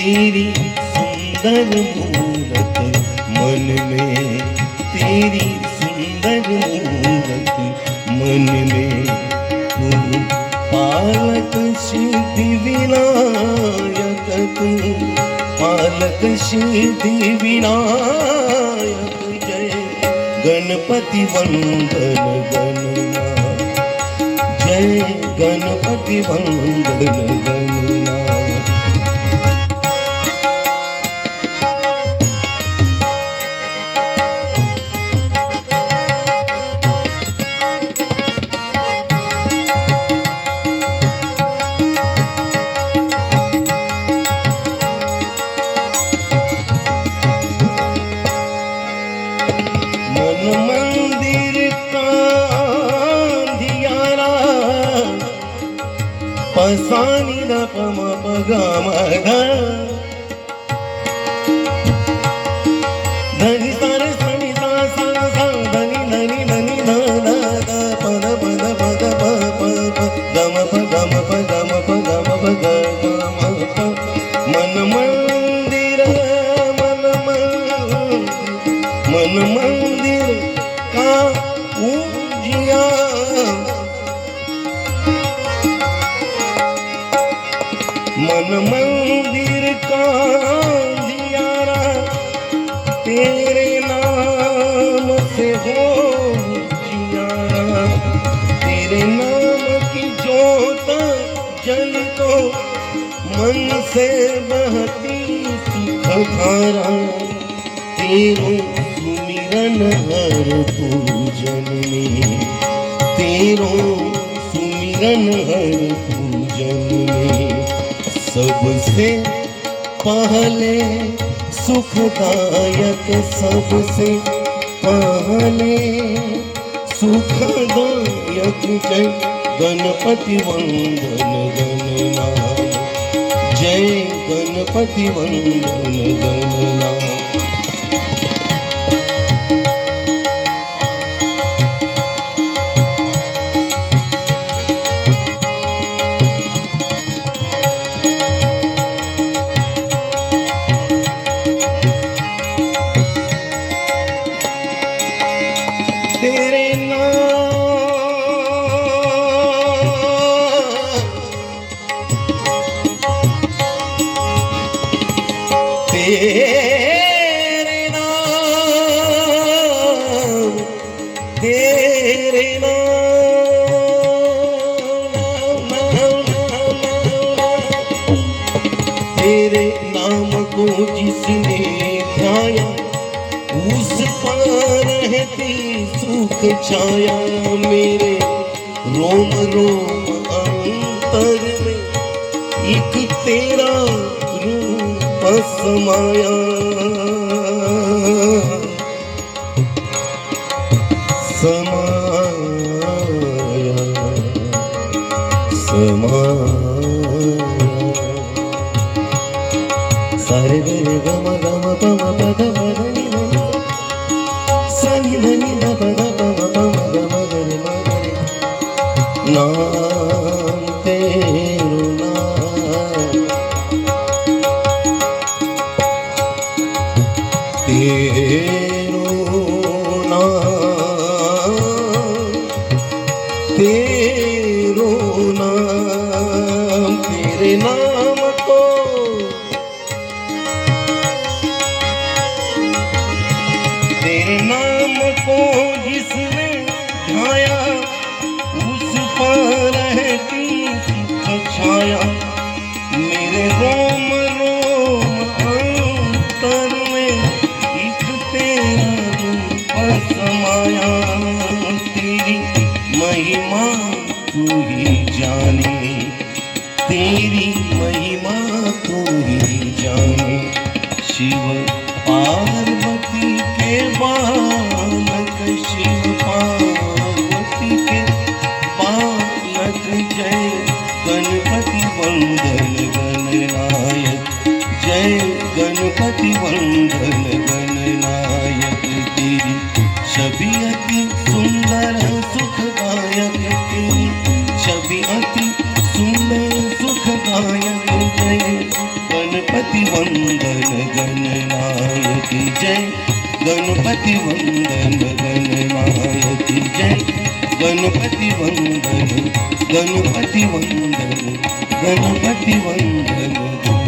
तेरी सुंदर मूरत मन में, तेरी सुंदर मूरत मन में। तू पालक सिद्धि विनायक, तू पालक सिद्धि विनायक। जय गणपति वंदन गणनाथ, जय गणपति वंदन गणनाथ। मंदिर का अंधियारा, पसानी द पम पगा मगा, धनी सारे सनी सा सा सा, धनी धनी धनी धा धा धा, पद पद पद प प प, गम प गम प गम प गम प ग गम प। मन मंदिर मन मंदिर का उजिया, मन मंदिर का अंधियारा, तेरे नाम से हो जियारा। तेरे नाम की जोत जल तो मन से बहती सुख धारा। तेरो सुमिरन हर पूजन में, तेरो सुमिरन हर पूजन में। सबसे पहले सुखदायक, सबसे पहले सुखदायक। जय गणपति वंदन गणनाथ, जय गणपति वंदन गणनाथ। तेरे नाम, तेरे नाम, तेरे नाम, तेरे नाम को जिसने ध्याया, उस पर रहती सुख छाया। मेरे रोम रोम अंतर में एक तेरा रूप समाया। समाया समाया। सारे मेरे गम गम पम पद पद सनी धनी ध पद पम पम गम गरे मगरे। नाम तेरो नाम, तेरो नाम, तेरो नाम। तेरे नाम को, तेरे नाम को जिसने ढाया, उस पर रहती सुख छाया। मेरे रोम रोम अंतर में एक तेरा रूप समाया। तेरी महिमा तू ही जाने, तेरी महिमा तू ही जाने। शिव पार्वती के बालक, शिव पार्वती के बालक। जय गणपति वंदन गणनायक, जय गणपति वंदन गणनायक। तेरी छवि अति सुंदर सुखदायक, तेरी छवि अति सुंदर सुखदायक। जय गणपति गणपती वंदन गणनायकी जय गणपती वंदन गणनायकी जय गणपती वंदन गणपती वंदन गणपती वंदन